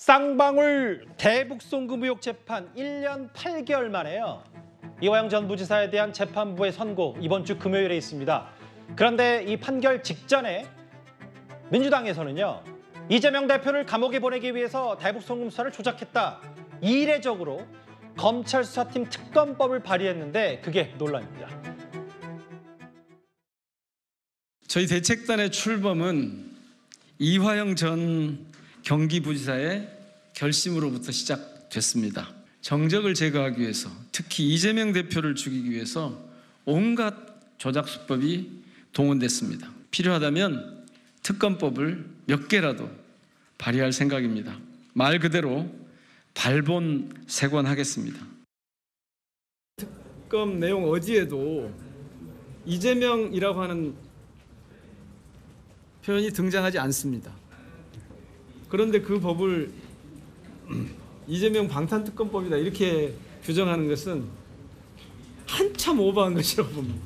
쌍방울 대북송금 의혹 재판 1년 8개월 만에요. 이화영 전 부지사에 대한 재판부의 선고 이번 주 금요일에 있습니다. 그런데 이 판결 직전에 민주당에서는요. 이재명 대표를 감옥에 보내기 위해서 대북송금 수사를 조작했다. 이례적으로 검찰 수사팀 특검법을 발의했는데 그게 논란입니다. 저희 대책단의 출범은 이화영 전 경기부지사의 결심으로부터 시작됐습니다. 정적을 제거하기 위해서, 특히 이재명 대표를 죽이기 위해서 온갖 조작 수법이 동원됐습니다. 필요하다면 특검법을 몇 개라도 발의할 생각입니다. 말 그대로 발본색원하겠습니다. 특검 내용 어디에도 이재명이라고 하는 표현이 등장하지 않습니다. 그런데 그 법을 이재명 방탄특검법이다 이렇게 규정하는 것은 한참 오버한 것이라고 봅니다.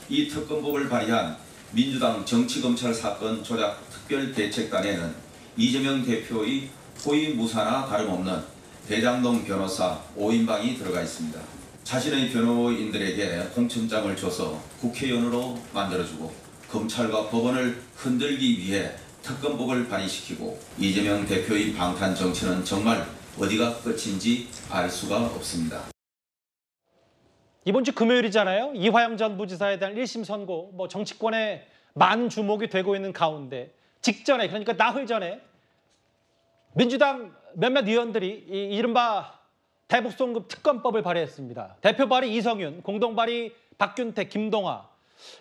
이 특검법을 발의한 민주당 정치검찰 사건 조작 특별대책단에는 이재명 대표의 호위무사나 다름없는 대장동 변호사 5인방이 들어가 있습니다. 자신의 변호인들에게 공천장을 줘서 국회의원으로 만들어주고 검찰과 법원을 흔들기 위해 특검법을 발의시키고 이재명 대표의 방탄 정치는 정말 어디가 끝인지 알 수가 없습니다. 이번 주 금요일이잖아요. 이화영 전 부지사에 대한 1심 선고, 정치권에 많은 주목이 되고 있는 가운데 직전에, 그러니까 나흘 전에 민주당 몇몇 의원들이 이 이른바 대북송금 특검법을 발의했습니다. 대표 발의 이성윤, 공동 발의 박균택, 김동화,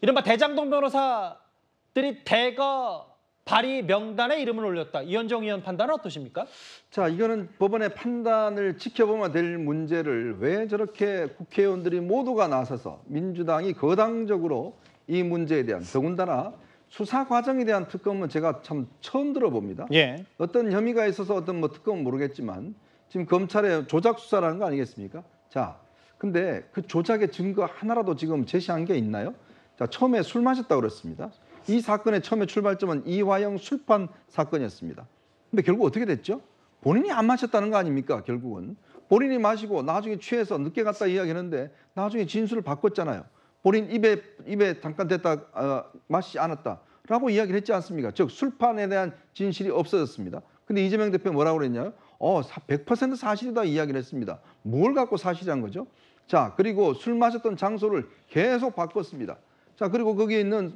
이른바 대장동 변호사들이 대거 발의 명단에 이름을 올렸다. 이현정 의원 판단은 어떠십니까? 자, 이거는 법원의 판단을 지켜보면 될 문제를 왜 저렇게 국회의원들이 모두가 나서서 민주당이 거당적으로 이 문제에 대한, 더군다나 수사 과정에 대한 특검은 제가 참 처음 들어봅니다. 예. 어떤 혐의가 있어서 어떤 특검은 모르겠지만 지금 검찰의 조작 수사라는 거 아니겠습니까? 자, 근데 그 조작의 증거 하나라도 지금 제시한 게 있나요? 자, 처음에 술 마셨다고 그랬습니다. 이 사건의 처음에 출발점은 이화영 술판 사건이었습니다. 근데 결국 어떻게 됐죠? 본인이 안 마셨다는 거 아닙니까? 결국은 본인이 마시고 나중에 취해서 늦게 갔다 이야기했는데 나중에 진술을 바꿨잖아요. 본인 입에 잠깐 됐다 마시지 않았다라고 이야기를 했지 않습니까? 즉 술판에 대한 진실이 없어졌습니다. 근데 이재명 대표 뭐라고 그랬냐요? 100% 사실이다 이야기를 했습니다. 뭘 갖고 사실이란 거죠? 자, 그리고 술 마셨던 장소를 계속 바꿨습니다. 자, 그리고 거기에 있는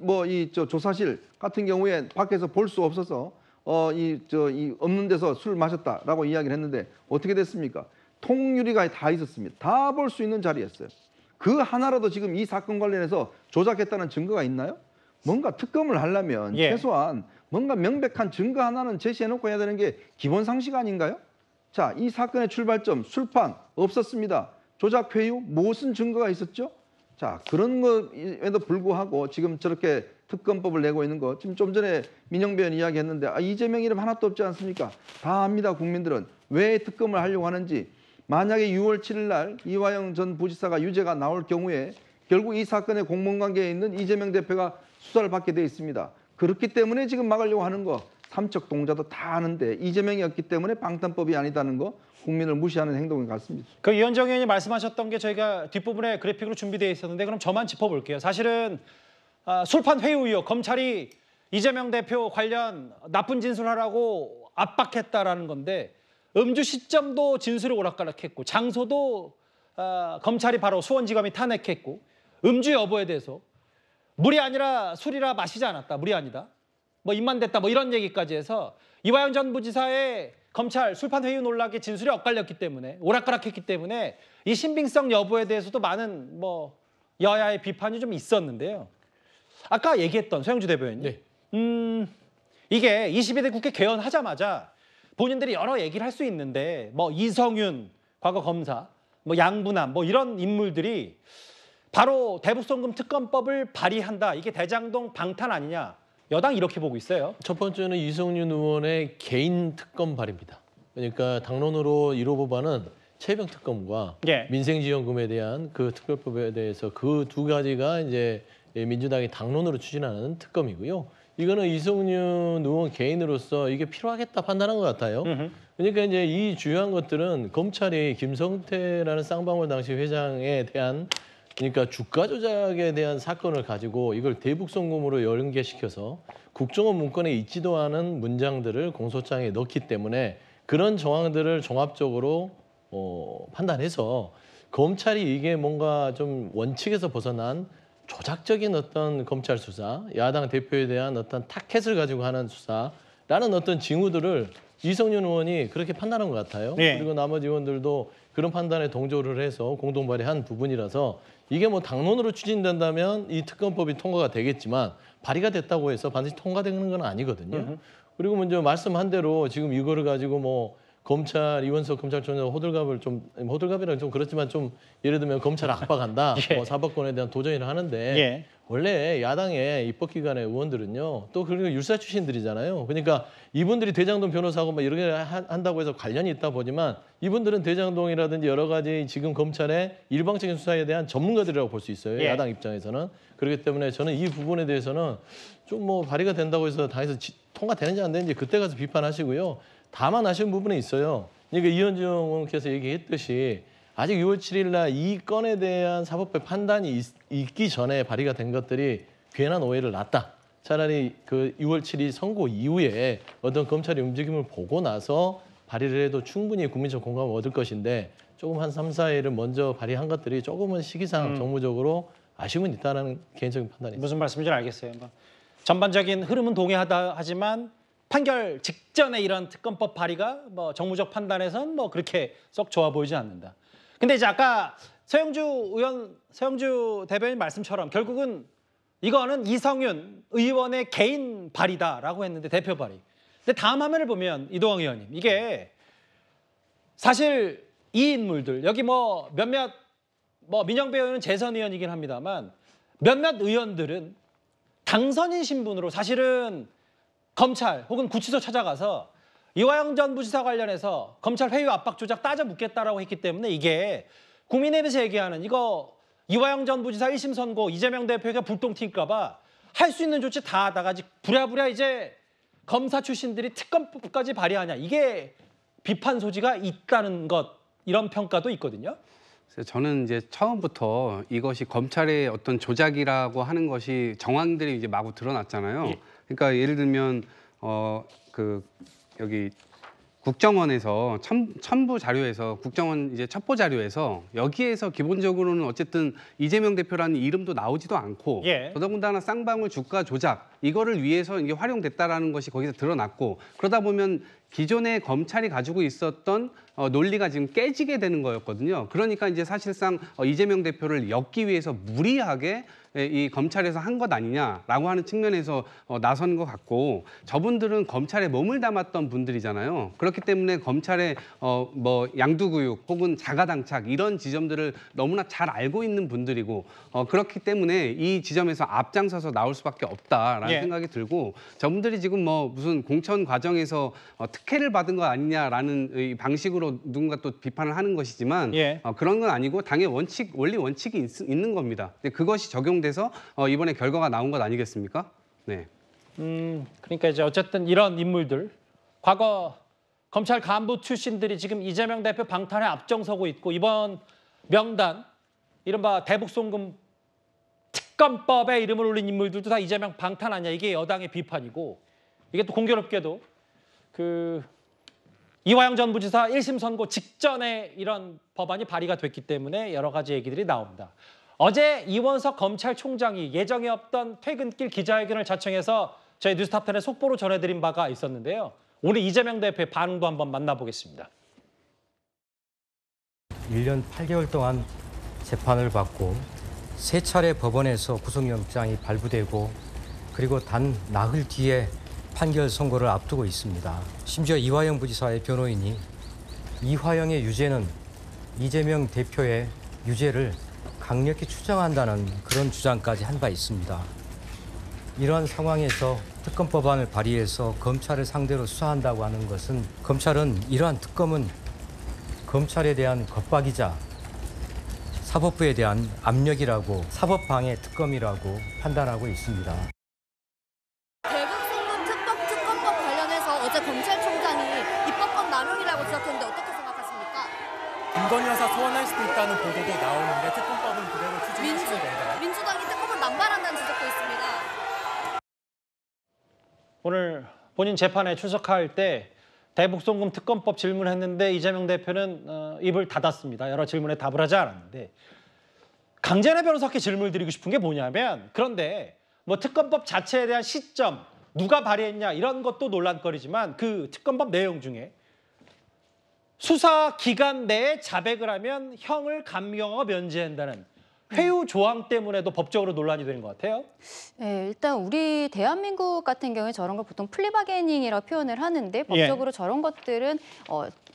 조사실 같은 경우에 밖에서 볼 수 없어서 없는 데서 술 마셨다라고 이야기를 했는데 어떻게 됐습니까? 통유리가 다 있었습니다. 다 볼 수 있는 자리였어요. 그 하나라도 지금 이 사건 관련해서 조작했다는 증거가 있나요? 뭔가 특검을 하려면 최소한 뭔가 명백한 증거 하나는 제시해놓고 해야 되는 게 기본 상식 아닌가요? 자, 이 사건의 출발점 술판 없었습니다. 조작 회유 무슨 증거가 있었죠? 자, 그런 것에도 불구하고 지금 저렇게 특검법을 내고 있는 거, 지금 좀 전에 민영배 의원 이야기했는데 이재명 이름 하나도 없지 않습니까? 다 압니다, 국민들은. 왜 특검을 하려고 하는지. 만약에 6월 7일 날 이화영 전 부지사가 유죄가 나올 경우에 결국 이 사건의 공범관계에 있는 이재명 대표가 수사를 받게 돼 있습니다. 그렇기 때문에 지금 막으려고 하는 거 삼척 동자도 다 아는데 이재명이었기 때문에 방탄법이 아니다는 거 국민을 무시하는 행동인 것 같습니다. 그 이현정 의원이 말씀하셨던 게 저희가 뒷부분에 그래픽으로 준비되어 있었는데 그럼 저만 짚어볼게요. 사실은 술판 회유 의혹, 검찰이 이재명 대표 관련 나쁜 진술하라고 압박했다라는 건데 음주 시점도 진술이 오락가락했고 장소도 검찰이 바로 수원지검이 탄핵했고 음주 여부에 대해서 물이 아니라 술이라 마시지 않았다. 물이 아니다. 입만 댔다. 이런 얘기까지 해서 이화영 전 부지사의 검찰 술판 회유 논란의 진술이 엇갈렸기 때문에 오락가락했기 때문에 이 신빙성 여부에 대해서도 많은 여야의 비판이 좀 있었는데요. 아까 얘기했던 소영주 대변인님. 이게 22대 국회 개헌하자마자 본인들이 여러 얘기를 할 수 있는데 이성윤 과거 검사, 양분남 이런 인물들이 바로 대북송금 특검법을 발의한다. 이게 대장동 방탄 아니냐. 여당 이렇게 보고 있어요. 첫 번째는 이성윤 의원의 개인 특검 발의입니다. 그러니까 당론으로 1호 법안은 체병 특검과 민생지원금에 대한 그 특별법에 대해서 그 두 가지가 이제 민주당이 당론으로 추진하는 특검이고요. 이거는 이성윤 의원 개인으로서 이게 필요하겠다 판단한 것 같아요. 그러니까 이제 이 주요한 것들은 검찰이 김성태라는 쌍방울 당시 회장에 대한 그러니까 주가 조작에 대한 사건을 가지고 이걸 대북송금으로 연계시켜서 국정원 문건에 있지도 않은 문장들을 공소장에 넣기 때문에 그런 정황들을 종합적으로 판단해서 검찰이 이게 뭔가 좀 원칙에서 벗어난 조작적인 어떤 검찰 수사, 야당 대표에 대한 어떤 타켓을 가지고 하는 수사라는 어떤 징후들을 이성윤 의원이 그렇게 판단한 것 같아요. 네. 그리고 나머지 의원들도 그런 판단에 동조를 해서 공동 발의한 부분이라서 이게 뭐 당론으로 추진된다면 이 특검법이 통과가 되겠지만 발의가 됐다고 해서 반드시 통과되는 건 아니거든요. 그리고 먼저 말씀한 대로 지금 이거를 가지고 뭐 검찰 이원석 검찰총장 호들갑을 좀 호들갑이라는 좀 그렇지만 좀 예를 들면 검찰 압박한다, 예. 뭐 사법권에 대한 도전을 하는데 예. 원래 야당의 입법기관의 의원들은요 또 그리고 율사 출신들이잖아요. 그러니까 이분들이 대장동 변호사하고 막 이렇게 한다고 해서 관련이 있다 보지만 이분들은 대장동이라든지 여러 가지 지금 검찰의 일방적인 수사에 대한 전문가들이라고 볼 수 있어요. 예. 야당 입장에서는. 그렇기 때문에 저는 이 부분에 대해서는 좀 뭐 발의가 된다고 해서 당에서 통과되는지 안 되는지 그때 가서 비판하시고요. 다만 아쉬운 부분이 있어요. 그러니까 이현정 의원께서 얘기했듯이 아직 6월 7일 날 이 건에 대한 사법부의 판단이 있기 전에 발의가 된 것들이 괜한 오해를 낳았다. 차라리 그 6월 7일 선고 이후에 어떤 검찰의 움직임을 보고 나서 발의를 해도 충분히 국민적 공감을 얻을 것인데 조금 한 3, 4일을 먼저 발의한 것들이 조금은 시기상 정무적으로 아쉬움은 있다는 개인적인 판단이 있습니다. 무슨 말씀인지 알겠어요. 뭐 전반적인 흐름은 동의하다 하지만 판결 직전에 이런 특검법 발의가 뭐 정무적 판단에선 뭐 그렇게 썩 좋아 보이지 않는다. 근데 이제 아까 서영주 대변인 말씀처럼 결국은 이거는 이성윤 의원의 개인 발의다라고 했는데 대표 발의. 근데 다음 화면을 보면 이동영 의원님 이게 사실 이 인물들 여기 뭐 몇몇 뭐 민영배 의원은 재선 의원이긴 합니다만 몇몇 의원들은 당선인 신분으로 사실은 검찰 혹은 구치소 찾아가서 이화영 전 부지사 관련해서 검찰 회유 압박 조작 따져 묻겠다라고 했기 때문에 이게 국민의힘에서 얘기하는 이거 이화영 전 부지사 1심 선고 이재명 대표가 불똥 튈까 봐 할 수 있는 조치 다 하다가 부랴부랴 이제 검사 출신들이 특검법까지 발의하냐 이게 비판 소지가 있다는 것 이런 평가도 있거든요. 저는 이제 처음부터 이것이 검찰의 어떤 조작이라고 하는 것이 정황들이 이제 마구 드러났잖아요. 예. 그러니까 예를 들면 여기 국정원에서 첨부 자료에서 국정원 이제 첩보 자료에서 여기에서 기본적으로는 어쨌든 이재명 대표라는 이름도 나오지도 않고 예. 더더군다나 쌍방울 주가 조작 이거를 위해서 이게 활용됐다라는 것이 거기서 드러났고 그러다 보면 기존에 검찰이 가지고 있었던 논리가 지금 깨지게 되는 거였거든요. 그러니까 이제 사실상 이재명 대표를 엮기 위해서 무리하게 이 검찰에서 한 것 아니냐라고 하는 측면에서 나선 것 같고 저분들은 검찰에 몸을 담았던 분들이잖아요. 그렇기 때문에 검찰의 뭐 양두구육 혹은 자가당착 이런 지점들을 너무나 잘 알고 있는 분들이고 그렇기 때문에 이 지점에서 앞장서서 나올 수밖에 없다라는 예. 생각이 들고 저분들이 지금 뭐 무슨 공천 과정에서 특혜를 받은 거 아니냐라는 이 방식으로 누군가 또 비판을 하는 것이지만 예. 그런 건 아니고 당의 원리 원칙이 있는 겁니다. 근데 그것이 적용돼서 이번에 결과가 나온 것 아니겠습니까? 네. 그러니까 이제 어쨌든 이런 인물들 과거 검찰 간부 출신들이 지금 이재명 대표 방탄에 앞장서고 있고 이번 명단 이른바 대북송금 특검법에 이름을 올린 인물들도 다 이재명 방탄 아니야 이게 여당의 비판이고 이게 또 공교롭게도 그 이화영 전 부지사 1심 선고 직전에 이런 법안이 발의가 됐기 때문에 여러 가지 얘기들이 나옵니다. 어제 이원석 검찰총장이 예정에 없던 퇴근길 기자회견을 자청해서 저희 뉴스탑10의 속보로 전해드린 바가 있었는데요. 오늘 이재명 대표의 반응도 한번 만나보겠습니다. 1년 8개월 동안 재판을 받고 3차례 법원에서 구속영장이 발부되고 그리고 단 나흘 뒤에 판결 선고를 앞두고 있습니다. 심지어 이화영 부지사의 변호인이 이화영의 유죄는 이재명 대표의 유죄를 강력히 추정한다는 그런 주장까지 한 바 있습니다. 이러한 상황에서 특검법안을 발의해서 검찰을 상대로 수사한다고 하는 것은 검찰은 이러한 특검은 검찰에 대한 겁박이자 사법부에 대한 압력이라고 사법방해 특검이라고 판단하고 있습니다. 김건희 여사 소환할 수도 있다는 보도도 나오는데 특검법은 그대로 추진하시는 건가요? 민주당이 특검을 남발한다는 지적도 있습니다. 오늘 본인 재판에 출석할 때 대북송금 특검법 질문했는데 이재명 대표는 입을 닫았습니다. 여러 질문에 답을 하지 않았는데 강제내 변호사께 질문을 드리고 싶은 게 뭐냐면 그런데 뭐 특검법 자체에 대한 시점, 누가 발의했냐 이런 것도 논란거리지만 그 특검법 내용 중에 수사 기간 내에 자백을 하면 형을 감경하고 면제한다는 회유 조항 때문에도 법적으로 논란이 되는 것 같아요. 네, 일단 우리 대한민국 같은 경우에 저런 걸 보통 플리바게닝이라고 표현을 하는데 법적으로 저런 것들은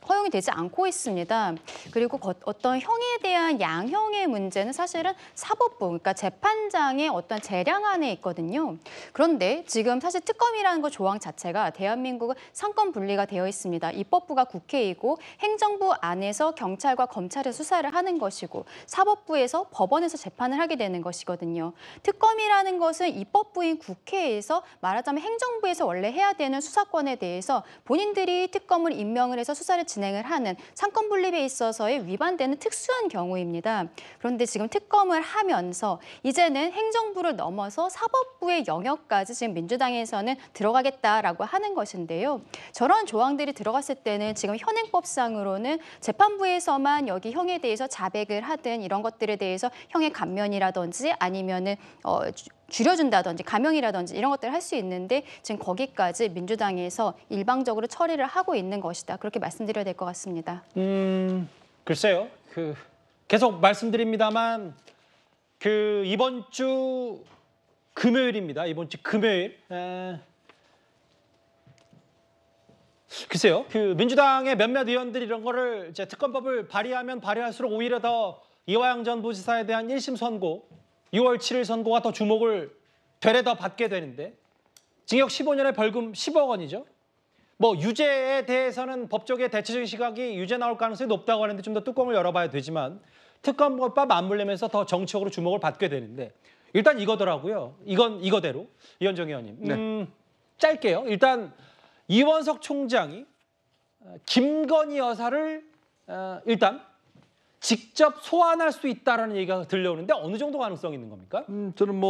허용이 되지 않고 있습니다. 그리고 어떤 형에 대한 양형의 문제는 사실은 사법부, 그러니까 재판장의 어떤 재량안에 있거든요. 그런데 지금 사실 특검이라는 거 조항 자체가 대한민국은 상권 분리가 되어 있습니다. 입법부가 국회이고 행정부 안에서 경찰과 검찰의 수사를 하는 것이고 사법부에서 법원에서 재판을 하게 되는 것이거든요. 특검이라는 것은 입법부인 국회에서 말하자면 행정부에서 원래 해야 되는 수사권에 대해서 본인들이 특검을 임명을 해서 수사를 진행을 하는 상권 분립에 있어서의 위반되는 특수한 경우입니다. 그런데 지금 특검을 하면서 이제는 행정부를 넘어서 사법부의 영역까지 지금 민주당에서는 들어가겠다라고 하는 것인데요. 저런 조항들이 들어갔을 때는 지금 현행법상으로는 재판부에서만 여기 형에 대해서 자백을 하든 이런 것들에 대해서 형의 감면이라든지 아니면은 줄여준다든지 감형이라든지 이런 것들을 할 수 있는데 지금 거기까지 민주당에서 일방적으로 처리를 하고 있는 것이다. 그렇게 말씀드려야 될 것 같습니다. 글쎄요. 계속 말씀드립니다만 이번 주 금요일입니다. 이번 주 금요일. 글쎄요. 민주당의 몇몇 의원들이 이런 거를 이제 특검법을 발의하면 발의할수록 오히려 더 이화영 전 부지사에 대한 1심 선고 6월 7일 선고가 더 주목을 되레 더 받게 되는데 징역 15년에 벌금 10억 원이죠. 뭐 유죄에 대해서는 법적의 대체적인 시각이 유죄 나올 가능성이 높다고 하는데 좀 더 뚜껑을 열어봐야 되지만 특검법 맞물리면서 더 정치적으로 주목을 받게 되는데 일단 이거더라고요. 이거대로 이현정 의원님. 짧게요. 일단 이원석 총장이 김건희 여사를 일단 직접 소환할 수 있다라는 얘기가 들려오는데 어느 정도 가능성이 있는 겁니까? 저는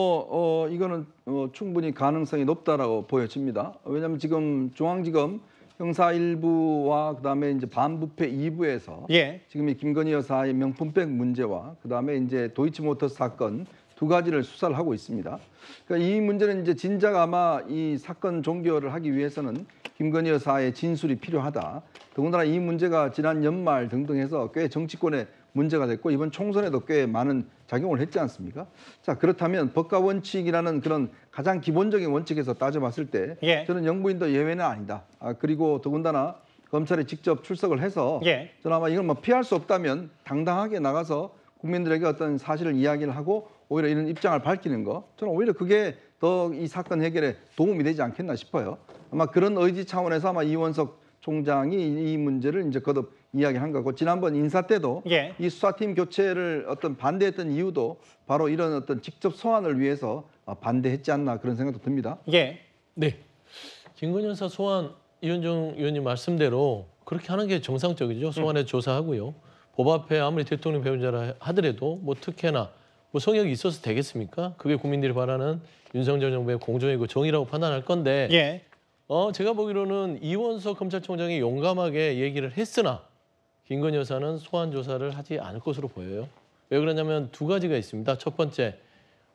이거는 충분히 가능성이 높다라고 보여집니다. 왜냐하면 지금 중앙지검 형사 1부와 그다음에 이제 반부패 2부에서 지금 이 김건희 여사의 명품백 문제와 그다음에 이제 도이치모터스 사건 두 가지를 수사를 하고 있습니다. 그러니까 이 문제는 이제 진작 아마 이 사건 종결을 하기 위해서는 김건희 여사의 진술이 필요하다. 더군다나 이 문제가 지난 연말 등등 해서 꽤 정치권에 문제가 됐고 이번 총선에도 꽤 많은 작용을 했지 않습니까? 자, 그렇다면 법과 원칙이라는 그런 가장 기본적인 원칙에서 따져봤을 때 저는 영부인도 예외는 아니다. 그리고 더군다나 검찰에 직접 출석을 해서 저는 아마 이걸 피할 수 없다면 당당하게 나가서 국민들에게 어떤 사실을 이야기를 하고 오히려 이런 입장을 밝히는 거 저는 오히려 그게 더 이 사건 해결에 도움이 되지 않겠나 싶어요. 아마 그런 의지 차원에서 아마 이원석 총장이 이 문제를 이제 거듭 이야기한 거고 지난번 인사 때도 이 수사팀 교체를 반대했던 이유도 바로 이런 어떤 직접 소환을 위해서 반대했지 않나 그런 생각도 듭니다. 네. 김건희 여사 소환 이현정 의원님 말씀대로 그렇게 하는 게 정상적이죠. 소환해 조사하고요. 법 앞에 아무리 대통령 배우자라 하더라도 특혜나 성역이 있어서 되겠습니까? 그게 국민들이 바라는 윤석열 정부의 공정이고 정의라고 판단할 건데 제가 보기로는 이원석 검찰총장이 용감하게 얘기를 했으나 김건희 여사는 소환 조사를 하지 않을 것으로 보여요. 왜 그러냐면 두 가지가 있습니다. 첫 번째,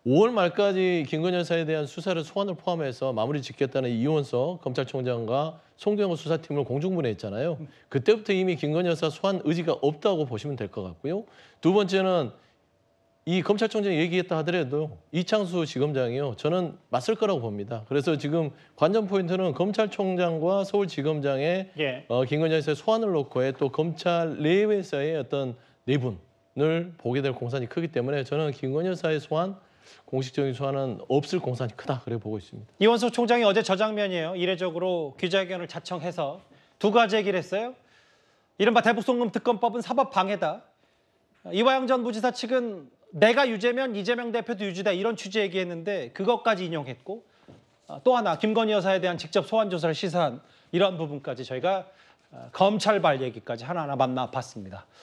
5월 말까지 김건희 여사에 대한 수사를 소환을 포함해서 마무리 짓겠다는 이원석 검찰총장과 송경호 수사팀을 공중분해했잖아요. 그때부터 이미 김건희 여사 소환 의지가 없다고 보시면 될 것 같고요. 두 번째는 이 검찰총장이 얘기했다 하더라도 이창수 지검장이요. 저는 맞설 거라고 봅니다. 그래서 지금 관전 포인트는 검찰총장과 서울지검장의 김건희 여사의 소환을 놓고의 또 검찰 내외에서의 어떤 내분을 보게 될 공산이 크기 때문에 저는 김건희 여사의 소환, 공식적인 소환은 없을 공산이 크다 그래 보고 있습니다. 이원석 총장이 어제 저 장면이에요. 이례적으로 기자회견을 자청해서 두 가지 얘기를 했어요. 이른바 대북송금 특검법은 사법 방해다. 이화영 전 부지사 측은 내가 유죄면 이재명 대표도 유죄다 이런 취지 얘기했는데 그것까지 인용했고 또 하나 김건희 여사에 대한 직접 소환 조사를 시사한 이런 부분까지 저희가 검찰발 얘기까지 하나하나 만나봤습니다.